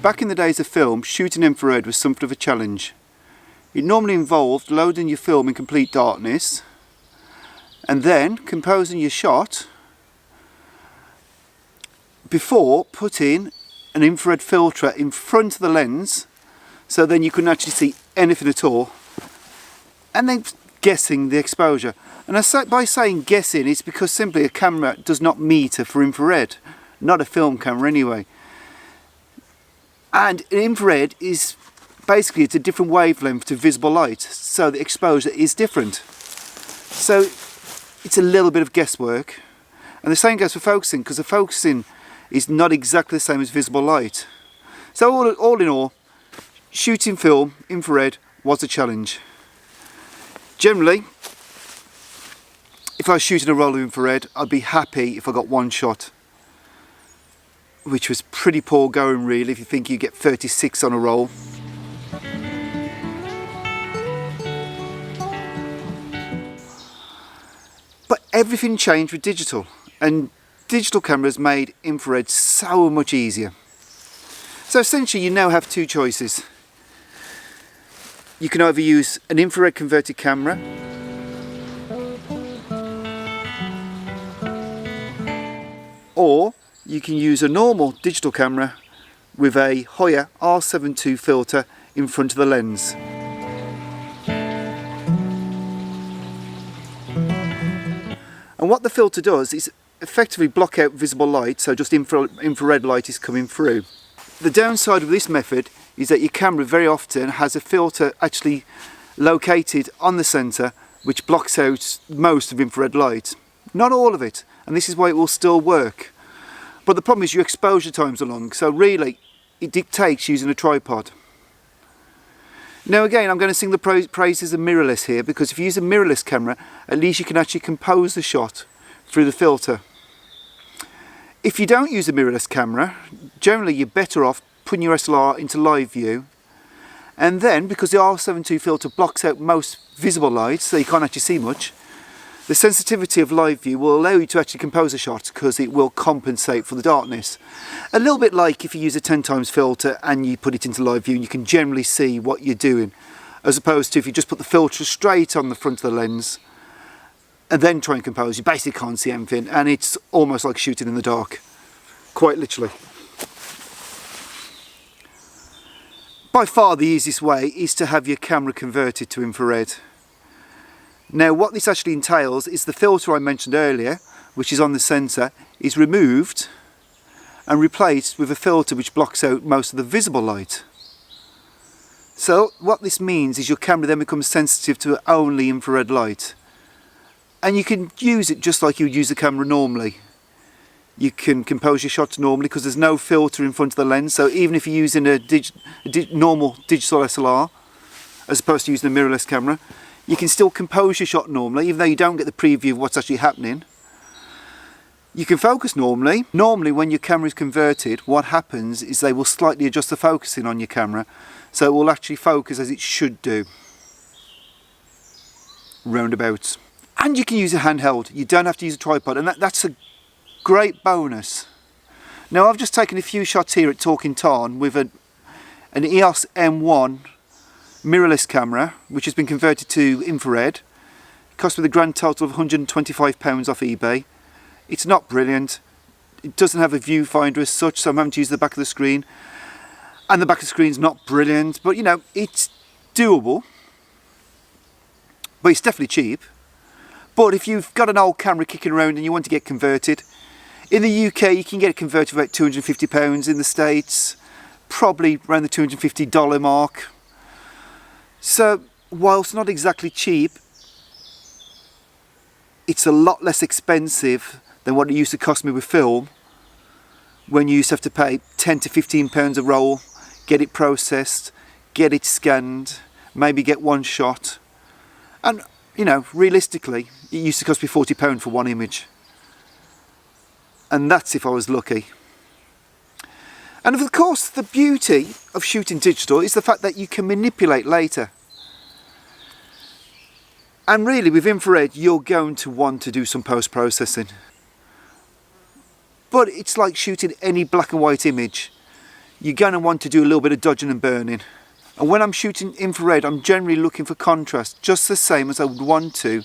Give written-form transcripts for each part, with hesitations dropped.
Back in the days of film, shooting infrared was something of a challenge. It normally involved loading your film in complete darkness and then composing your shot before putting an infrared filter in front of the lens so then you couldn't actually see anything at all, and then guessing the exposure. And by saying guessing, it's because simply a camera does not meter for infrared, not a film camera anyway. And infrared is basically, it's a different wavelength to visible light, so the exposure is different. So it's a little bit of guesswork. And the same goes for focusing, because the focusing is not exactly the same as visible light. So all in all, shooting film infrared was a challenge. Generally, if I was shooting a roll of infrared, I'd be happy if I got one shot, which was pretty poor going really if you think you get 36 on a roll. But everything changed with digital, and digital cameras made infrared so much easier. So essentially you now have two choices. You can either use an infrared converted camera or you can use a normal digital camera with a Hoya R7 II filter in front of the lens. And what the filter does is effectively block out visible light, so just infrared light is coming through. The downside of this method is that your camera very often has a filter actually located on the centre which blocks out most of infrared light. Not all of it, and this is why it will still work. But the problem is your exposure times are long, so really it dictates using a tripod. Now again, I'm going to sing the praises of mirrorless here, because if you use a mirrorless camera, at least you can actually compose the shot through the filter. If you don't use a mirrorless camera, generally you're better off putting your SLR into live view, and then because the R7 II filter blocks out most visible light, so you can't actually see much, the sensitivity of live view will allow you to actually compose a shot because it will compensate for the darkness. A little bit like if you use a 10x filter and you put it into live view and you can generally see what you're doing, as opposed to if you just put the filter straight on the front of the lens and then try and compose, you basically can't see anything, and it's almost like shooting in the dark, quite literally. By far the easiest way is to have your camera converted to infrared. Now what this actually entails is the filter I mentioned earlier, which is on the sensor, is removed and replaced with a filter which blocks out most of the visible light. So what this means is your camera then becomes sensitive to only infrared light. And you can use it just like you would use a camera normally. You can compose your shots normally because there's no filter in front of the lens, so even if you're using a normal digital SLR as opposed to using a mirrorless camera, you can still compose your shot normally, even though you don't get the preview of what's actually happening. You can focus normally. Normally when your camera is converted, what happens is they will slightly adjust the focusing on your camera, so it will actually focus as it should do. Roundabouts. And you can use a handheld. You don't have to use a tripod, and that's a great bonus. Now I've just taken a few shots here at Talking Tarn with an EOS M1 mirrorless camera, which has been converted to infrared. It cost me the grand total of £125 off eBay. It's not brilliant. It doesn't have a viewfinder as such, so I'm having to use the back of the screen. And the back of the screen's not brilliant, but you know, it's doable. But it's definitely cheap. But if you've got an old camera kicking around and you want to get converted, in the UK you can get it converted for about £250. In the States, probably around the $250 mark. So, whilst not exactly cheap, it's a lot less expensive than what it used to cost me with film, when you used to have to pay £10 to £15 a roll, get it processed, get it scanned, maybe get one shot. And, you know, realistically, it used to cost me £40 for one image. And that's if I was lucky. And of course, the beauty of shooting digital is the fact that you can manipulate later. And really, with infrared, you're going to want to do some post-processing. But it's like shooting any black and white image. you're going to want to do a little bit of dodging and burning. And when I'm shooting infrared, I'm generally looking for contrast, just the same as I would want to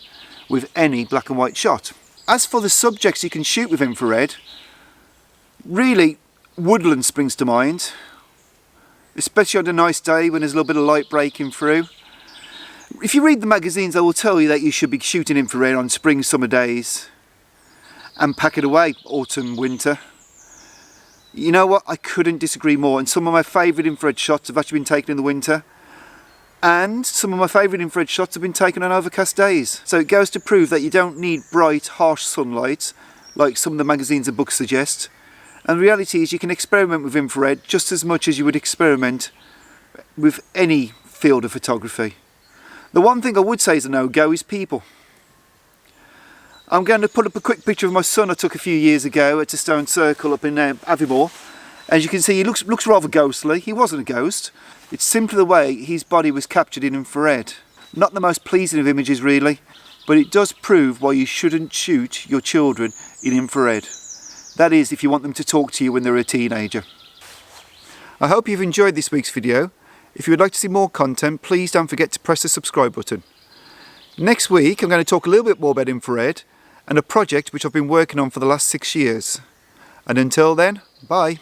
with any black and white shot. As for the subjects you can shoot with infrared, really woodland springs to mind, especially on a nice day when there's a little bit of light breaking through. If you read the magazines, they will tell you that you should be shooting infrared on spring, summer days and pack it away, autumn, winter. You know what, I couldn't disagree more, and some of my favourite infrared shots have actually been taken in the winter, and some of my favourite infrared shots have been taken on overcast days. So it goes to prove that you don't need bright, harsh sunlight like some of the magazines and books suggest, and the reality is you can experiment with infrared just as much as you would experiment with any field of photography. The one thing I would say is a no-go is people. I'm going to put up a quick picture of my son I took a few years ago at a stone circle up in Aviemore. As you can see, he looks rather ghostly. He wasn't a ghost. It's simply the way his body was captured in infrared. Not the most pleasing of images really, but it does prove why you shouldn't shoot your children in infrared. That is, if you want them to talk to you when they're a teenager. I hope you've enjoyed this week's video. If you would like to see more content, please don't forget to press the subscribe button. Next week I'm going to talk a little bit more about infrared and a project which I've been working on for the last 6 years. And until then, bye.